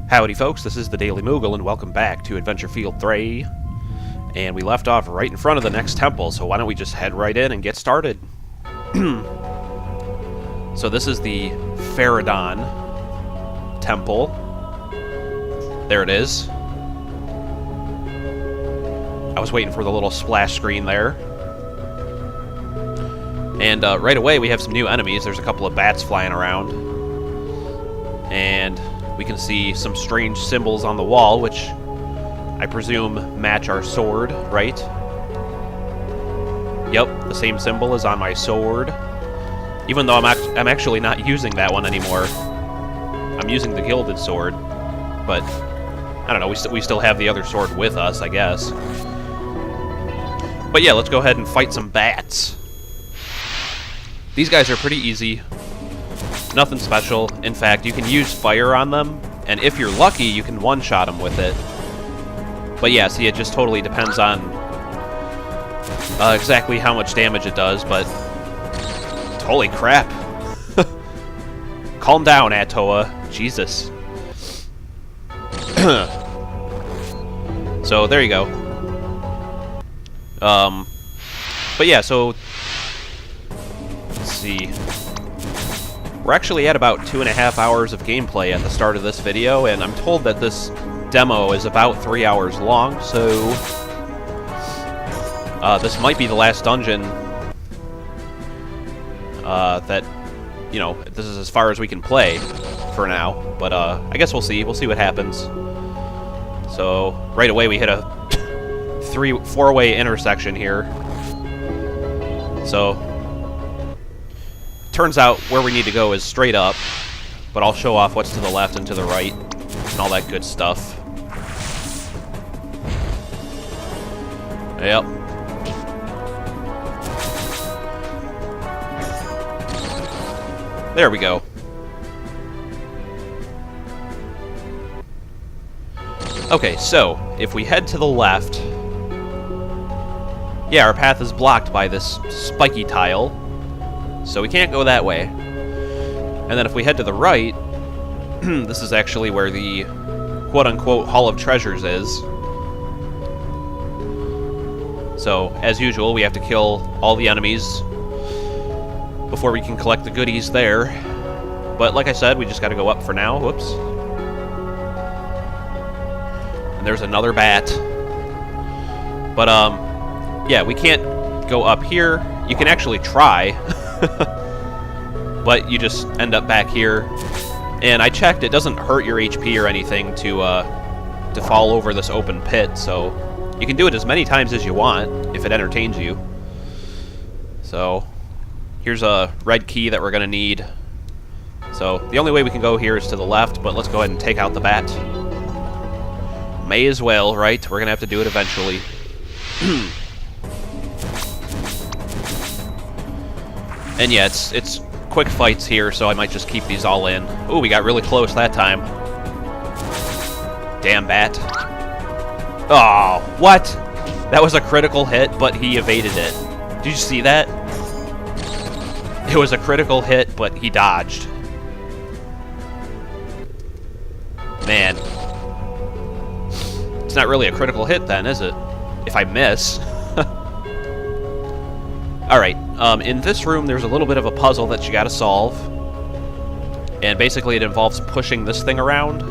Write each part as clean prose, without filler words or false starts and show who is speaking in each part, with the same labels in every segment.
Speaker 1: Howdy folks, this is the Daily Moogle and welcome back to Adventure Field 3. And we left off right in front of the next temple, so why don't we just head right in and get started. So this is the Faradon Temple. There it is. I was waiting for the little splash screen there. And right away we have some new enemies. There's a couple of bats flying around. And we can see some strange symbols on the wall, which I presume match our sword, right? Yep, the same symbol is on my sword. Even though I'm actually not using that one anymore. I'm using the gilded sword. But, I don't know, we still have the other sword with us, I guess. But yeah, let's go ahead and fight some bats. These guys are pretty easy. Nothing special. In fact, you can use fire on them, and if you're lucky, you can one-shot them with it. But yeah, see, it just totally depends on exactly how much damage it does, but... Holy crap. Calm down, Atoa. Jesus. So, there you go. But yeah, so... Let's see... We're actually at about 2.5 hours of gameplay at the start of this video, and I'm told that this demo is about 3 hours long, so this might be the last dungeon that, you know, this is as far as we can play for now, but I guess we'll see what happens. So, right away we hit a four-way intersection here. So, turns out where we need to go is straight up, but I'll show off what's to the left and to the right and all that good stuff. Yep. There we go. Okay, so if we head to the left, yeah, our path is blocked by this spiky tile. So we can't go that way. And then if we head to the right, this is actually where the quote-unquote Hall of Treasures is. So, as usual, we have to kill all the enemies before we can collect the goodies there. But like I said, we just gotta go up for now. Whoops. And there's another bat. But, yeah, we can't go up here. You can actually try. But you just end up back here. And I checked, it doesn't hurt your HP or anything to fall over this open pit, so you can do it as many times as you want, if it entertains you. So, here's a red key that we're going to need. So, the only way we can go here is to the left, but let's go ahead and take out the bat. May as well, right? We're going to have to do it eventually. And yeah, it's quick fights here, so I might just keep these all in. Ooh, we got really close that time. Damn bat. Oh, what? That was a critical hit, but he evaded it. Did you see that? It was a critical hit, but he dodged. Man. It's not really a critical hit then, is it? If I miss. Alright, in this room there's a little bit of a puzzle that you gotta solve. And basically it involves pushing this thing around.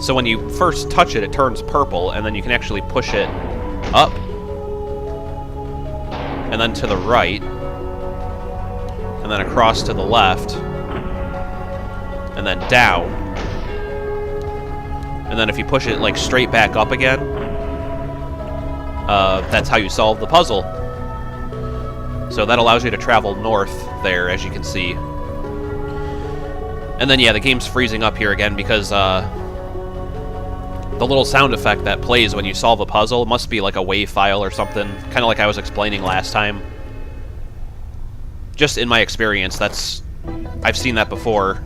Speaker 1: So when you first touch it, it turns purple, and then you can actually push it up. And then to the right. And then across to the left. And then down. And then if you push it like straight back up again, that's how you solve the puzzle. So that allows you to travel north there, as you can see. And then, yeah, the game's freezing up here again because the little sound effect that plays when you solve a puzzle must be like a WAV file or something, kind of like I was explaining last time. Just in my experience, I've seen that before.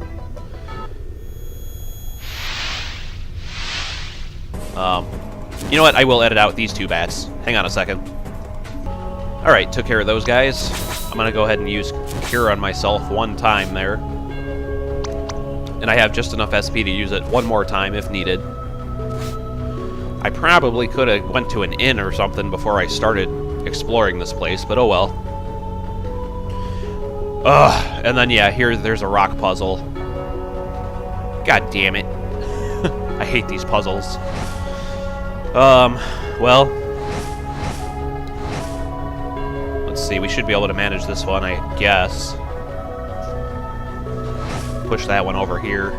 Speaker 1: You know what? I will edit out these two bats. Hang on a second. Alright, took care of those guys. I'm gonna go ahead and use Cure on myself one time there. And I have just enough SP to use it one more time if needed. I probably could have went to an inn or something before I started exploring this place, but oh well. Ugh, and then yeah, there's a rock puzzle. God damn it. I hate these puzzles. Well, let's see, we should be able to manage this one, I guess. Push that one over here.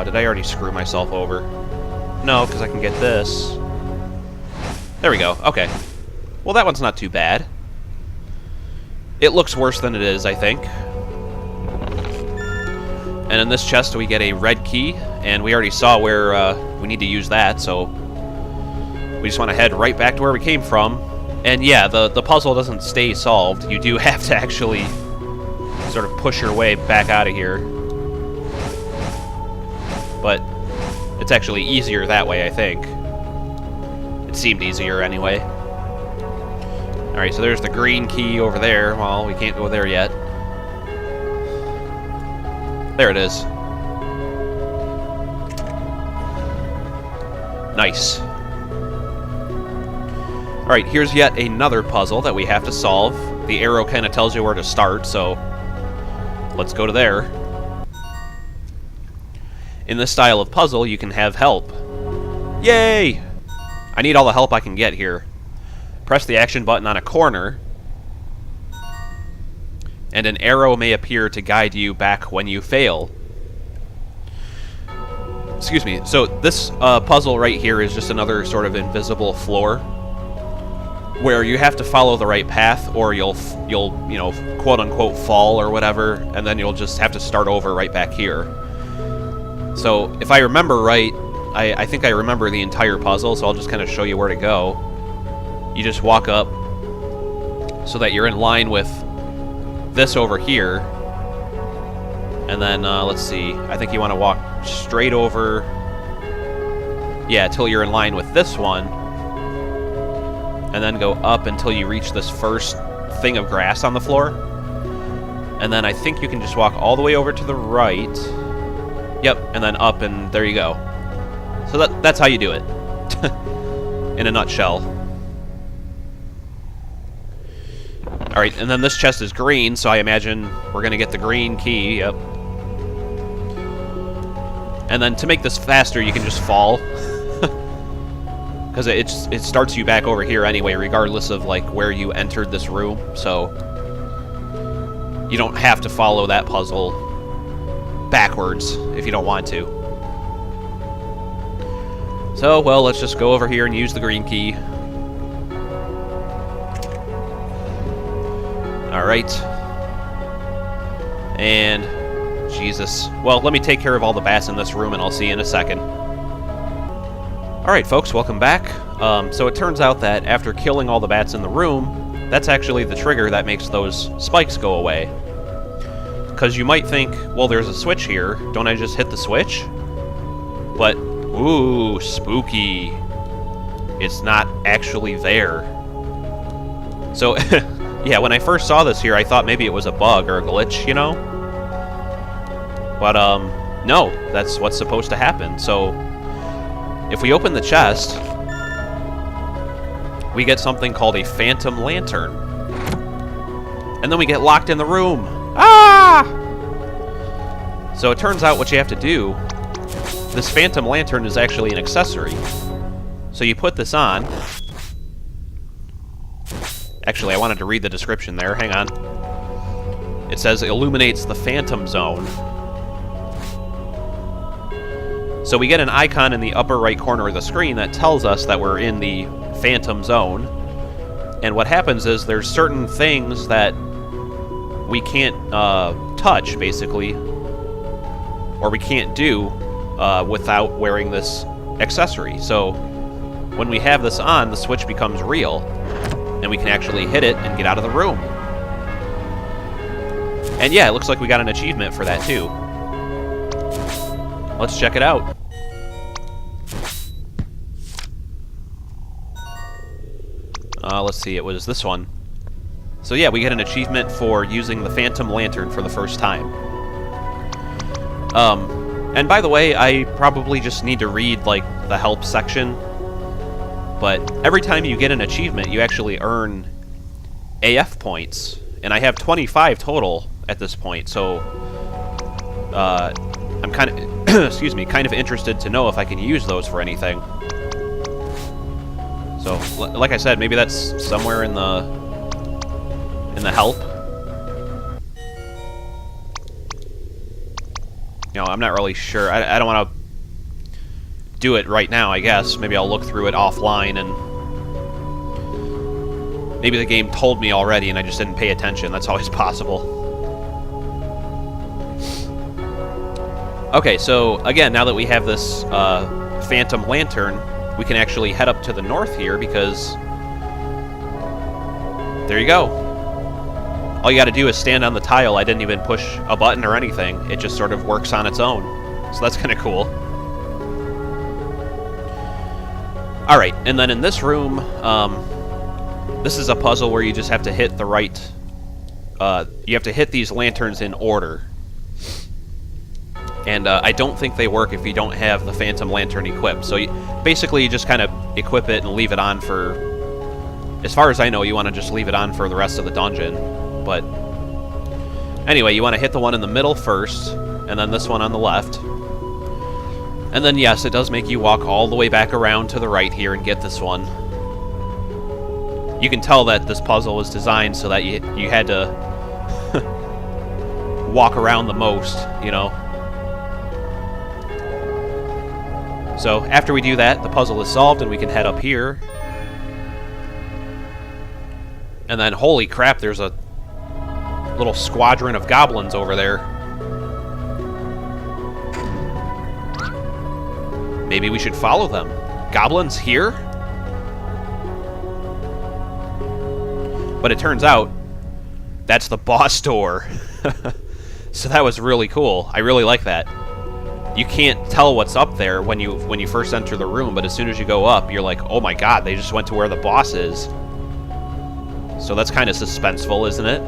Speaker 1: Did I already screw myself over? No, because I can get this. There we go, okay. Well, that one's not too bad. It looks worse than it is, I think. And in this chest, we get a red key, and we already saw where we need to use that, so we just want to head right back to where we came from. And yeah, the puzzle doesn't stay solved. You do have to actually sort of push your way back out of here. But it's actually easier that way, I think. It seemed easier anyway. Alright, so there's the green key over there. Well, we can't go there yet. There it is. Nice. Alright, here's yet another puzzle that we have to solve. The arrow kind of tells you where to start, so let's go to there. In this style of puzzle, you can have help. Yay! I need all the help I can get here. Press the action button on a corner, and an arrow may appear to guide you back when you fail. Excuse me. So this puzzle right here is just another sort of invisible floor where you have to follow the right path, or you'll you know, quote unquote fall or whatever, and then you'll just have to start over right back here. So if I remember right, I think I remember the entire puzzle, so I'll just kind of show you where to go. You just walk up so that you're in line with this over here, and then let's see, I think you want to walk straight over, yeah, till you're in line with this one, and then go up until you reach this first thing of grass on the floor, and then I think you can just walk all the way over to the right, yep, and then up, and there you go. So that's how you do it in a nutshell. Alright, and then this chest is green, so I imagine we're going to get the green key, yep. And then to make this faster, you can just fall. Because it starts you back over here anyway, regardless of like where you entered this room, so you don't have to follow that puzzle backwards if you don't want to. So, well, let's just go over here and use the green key. Alright. And Jesus. Well, let me take care of all the bats in this room, and I'll see you in a second. Alright, folks, welcome back. So it turns out that after killing all the bats in the room, that's actually the trigger that makes those spikes go away. Because you might think, well, there's a switch here. Don't I just hit the switch? But, ooh, spooky. It's not actually there. So, yeah, when I first saw this here, I thought maybe it was a bug or a glitch, you know? But, no, that's what's supposed to happen. So, if we open the chest, we get something called a phantom lantern. And then we get locked in the room. Ah! So it turns out what you have to do, this phantom lantern is actually an accessory. So you put this on. Actually, I wanted to read the description there. Hang on. It says, illuminates the phantom zone. So we get an icon in the upper right corner of the screen that tells us that we're in the phantom zone. And what happens is there's certain things that we can't touch, basically, or we can't do without wearing this accessory. So when we have this on, the switch becomes real, and we can actually hit it and get out of the room. And yeah, it looks like we got an achievement for that too. Let's check it out. Let's see, it was this one. So yeah, we get an achievement for using the Phantom Lantern for the first time. And by the way, I probably just need to read, like, the help section. But every time you get an achievement, you actually earn AF points. And I have 25 total at this point, so I'm kind of, excuse me, kind of interested to know if I can use those for anything. So, like I said, maybe that's somewhere in the help. You know, I'm not really sure. I don't want to do it right now, I guess. Maybe I'll look through it offline, and maybe the game told me already and I just didn't pay attention. That's always possible. Okay, so again, now that we have this Phantom Lantern, we can actually head up to the north here, because there you go. All you gotta do is stand on the tile. I didn't even push a button or anything. It just sort of works on its own. So that's kind of cool. Alright, and then in this room, this is a puzzle where you just have to hit the right... you have to hit these lanterns in order. And I don't think they work if you don't have the Phantom Lantern equipped. So basically you just kind of equip it and leave it on for... As far as I know, you want to just leave it on for the rest of the dungeon. But anyway, you want to hit the one in the middle first, and then this one on the left. And then, yes, it does make you walk all the way back around to the right here and get this one. You can tell that this puzzle was designed so that you had to walk around the most, you know. So, after we do that, the puzzle is solved and we can head up here. And then, holy crap, there's a little squadron of goblins over there. Maybe we should follow them. Goblins here? But it turns out, that's the boss door. So that was really cool. I really like that. You can't tell what's up there when you first enter the room, but as soon as you go up, you're like, oh my god, they just went to where the boss is. So that's kind of suspenseful, isn't it?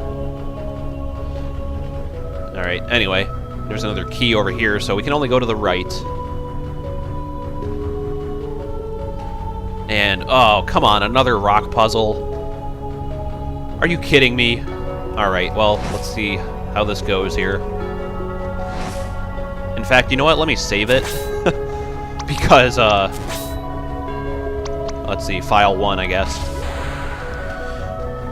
Speaker 1: Alright, anyway, there's another key over here, so we can only go to the right. And, oh, come on, another rock puzzle. Are you kidding me? Alright, well, let's see how this goes here. In fact, you know what? Let me save it. Because, let's see, file 1, I guess.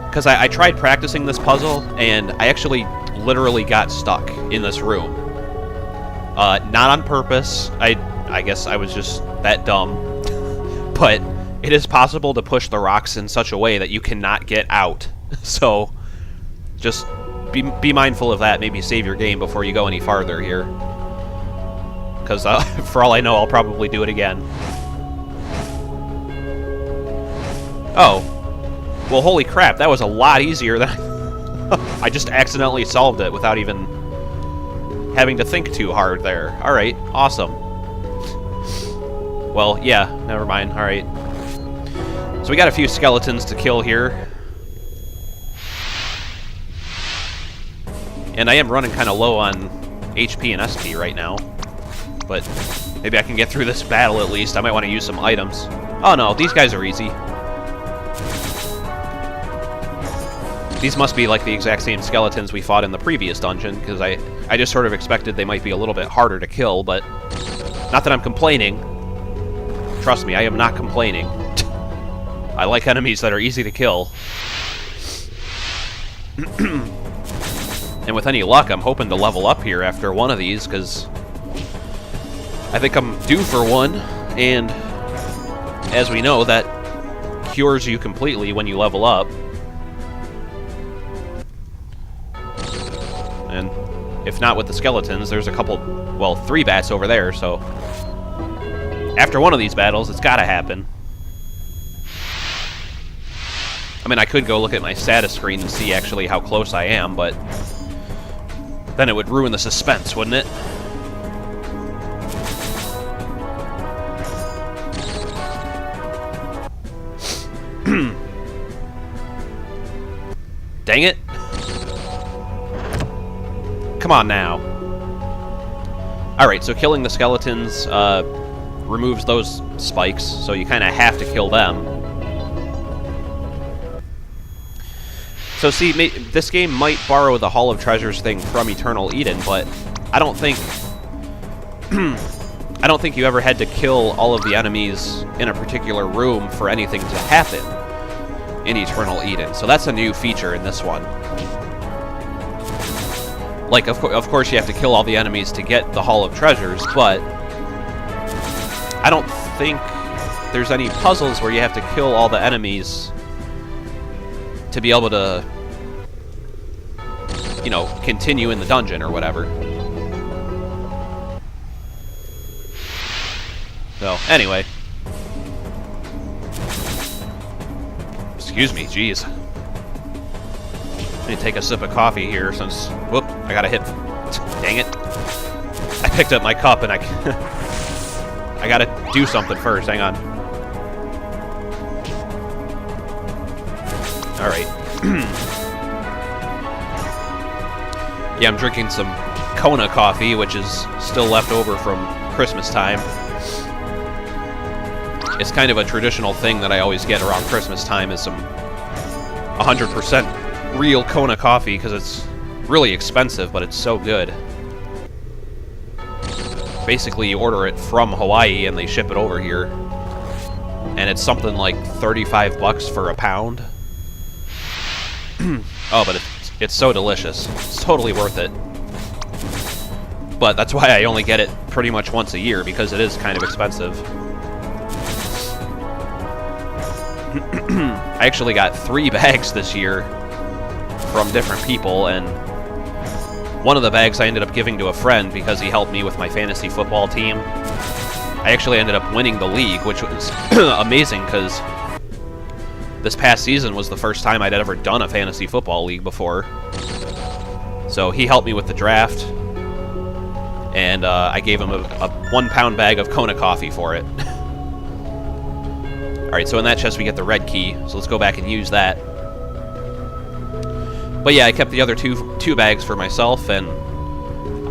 Speaker 1: Because I tried practicing this puzzle, and I actually literally got stuck in this room. Not on purpose. I guess I was just that dumb. But it is possible to push the rocks in such a way that you cannot get out. So, just be mindful of that. Maybe save your game before you go any farther here. Because, for all I know, I'll probably do it again. Oh. Well, holy crap, that was a lot easier than I just accidentally solved it without even having to think too hard there. Alright, awesome. Well, yeah, never mind. Alright. So we got a few skeletons to kill here. And I am running kind of low on HP and SP right now. But maybe I can get through this battle at least. I might want to use some items. Oh no, these guys are easy. These must be like the exact same skeletons we fought in the previous dungeon, because I just sort of expected they might be a little bit harder to kill, but not that I'm complaining. Trust me, I am not complaining. I like enemies that are easy to kill. And with any luck, I'm hoping to level up here after one of these, because I think I'm due for one, and as we know, that cures you completely when you level up. And if not with the skeletons, there's a couple, well, 3 bats over there, so after one of these battles, it's gotta happen. I mean, I could go look at my status screen and see actually how close I am, but then it would ruin the suspense, wouldn't it? Dang it. Come on now. Alright, so killing the skeletons removes those spikes, so you kind of have to kill them. So see, this game might borrow the Hall of Treasures thing from Eternal Eden, but I don't think I don't think you ever had to kill all of the enemies in a particular room for anything to happen in Eternal Eden. So that's a new feature in this one. Like, of course you have to kill all the enemies to get the Hall of Treasures, but I don't think there's any puzzles where you have to kill all the enemies to be able to, you know, continue in the dungeon or whatever. So, anyway. Excuse me, jeez. Let me take a sip of coffee here since... Whoop, I gotta hit... Dang it. I picked up my cup and I gotta do something first, hang on. Alright. Yeah, I'm drinking some Kona coffee, which is still left over from Christmas time. It's kind of a traditional thing that I always get around Christmas time, is some 100% real Kona coffee, because it's really expensive, but it's so good. Basically, you order it from Hawaii, and they ship it over here. And it's something like 35 bucks for a pound. Oh, but it's so delicious. It's totally worth it. But that's why I only get it pretty much once a year, because it is kind of expensive. I actually got 3 bags this year from different people, and one of the bags I ended up giving to a friend because he helped me with my fantasy football team. I actually ended up winning the league, which was amazing because this past season was the first time I'd ever done a fantasy football league before. So he helped me with the draft, and I gave him a 1-pound bag of Kona coffee for it. Alright, so in that chest we get the red key, so let's go back and use that. But yeah, I kept the other two bags for myself, and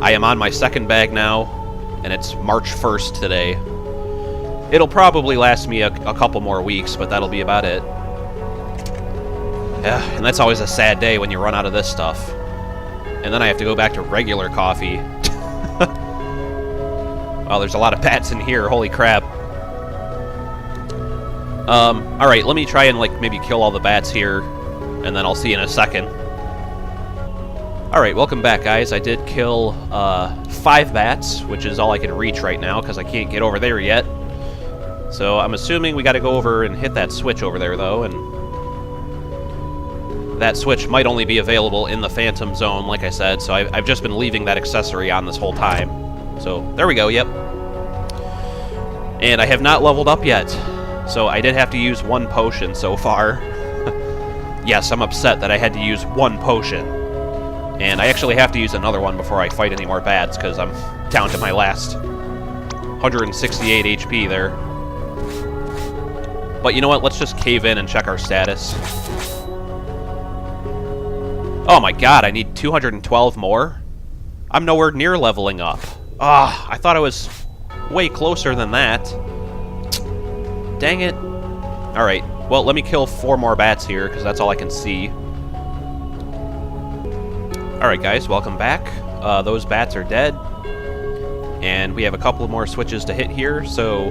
Speaker 1: I am on my 2nd bag now, and it's March 1st today. It'll probably last me a couple more weeks, but that'll be about it. Yeah, and that's always a sad day when you run out of this stuff. And then I have to go back to regular coffee. Oh, there's a lot of bats in here, holy crap. Alright, let me try and, like, maybe kill all the bats here, and then I'll see you in a second. Alright, welcome back, guys. I did kill, 5 bats, which is all I can reach right now, because I can't get over there yet. So I'm assuming we gotta go over and hit that switch over there, though, and that switch might only be available in the Phantom Zone, like I said, so I've just been leaving that accessory on this whole time. So, there we go, yep. And I have not leveled up yet. So I did have to use 1 potion so far. Yes, I'm upset that I had to use 1 potion. And I actually have to use another one before I fight any more bats, because I'm down to my last 168 HP there. But you know what? Let's just cave in and check our status. Oh my god, I need 212 more? I'm nowhere near leveling up. Ah, I thought I was way closer than that. Dang it. Alright, well, let me kill 4 more bats here, because that's all I can see. Alright, guys, welcome back. Those bats are dead. And we have a couple more switches to hit here, so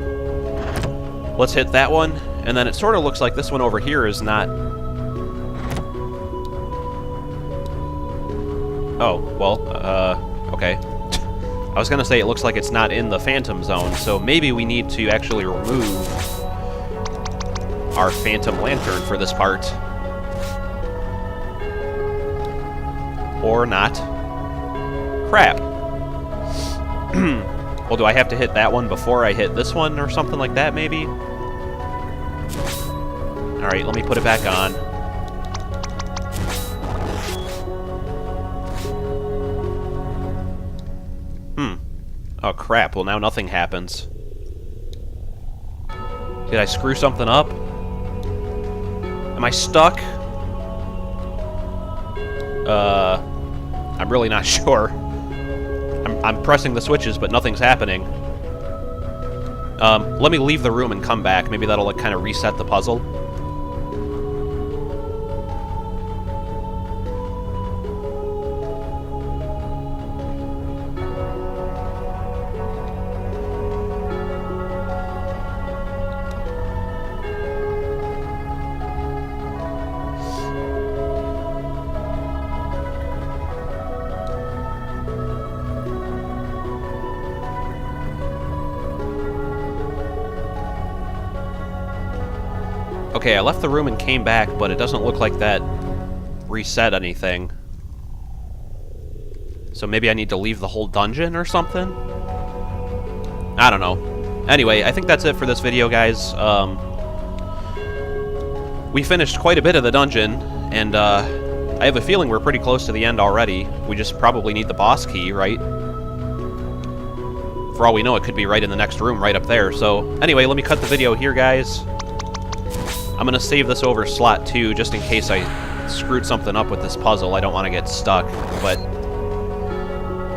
Speaker 1: let's hit that one. And then it sort of looks like this one over here is not... Oh, well, okay. I was going to say it looks like it's not in the Phantom Zone, so maybe we need to actually remove our Phantom Lantern for this part. Or not. Crap. Well, do I have to hit that one before I hit this one or something like that, maybe? Alright, let me put it back on. Oh, crap. Well, now nothing happens. Did I screw something up? Am I stuck? I'm really not sure. I'm pressing the switches, but nothing's happening. Let me leave the room and come back. Maybe that'll, like, kind of reset the puzzle. Okay, I left the room and came back, but it doesn't look like that reset anything. So maybe I need to leave the whole dungeon or something? I don't know. Anyway, I think that's it for this video, guys. We finished quite a bit of the dungeon, and I have a feeling we're pretty close to the end already. We just probably need the boss key, right? For all we know, it could be right in the next room, right up there. So, anyway, let me cut the video here, guys. I'm going to save this over slot 2, just in case I screwed something up with this puzzle. I don't want to get stuck, but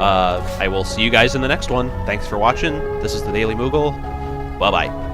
Speaker 1: I will see you guys in the next one. Thanks for watching. This is the Daily Moogle. Bye-bye.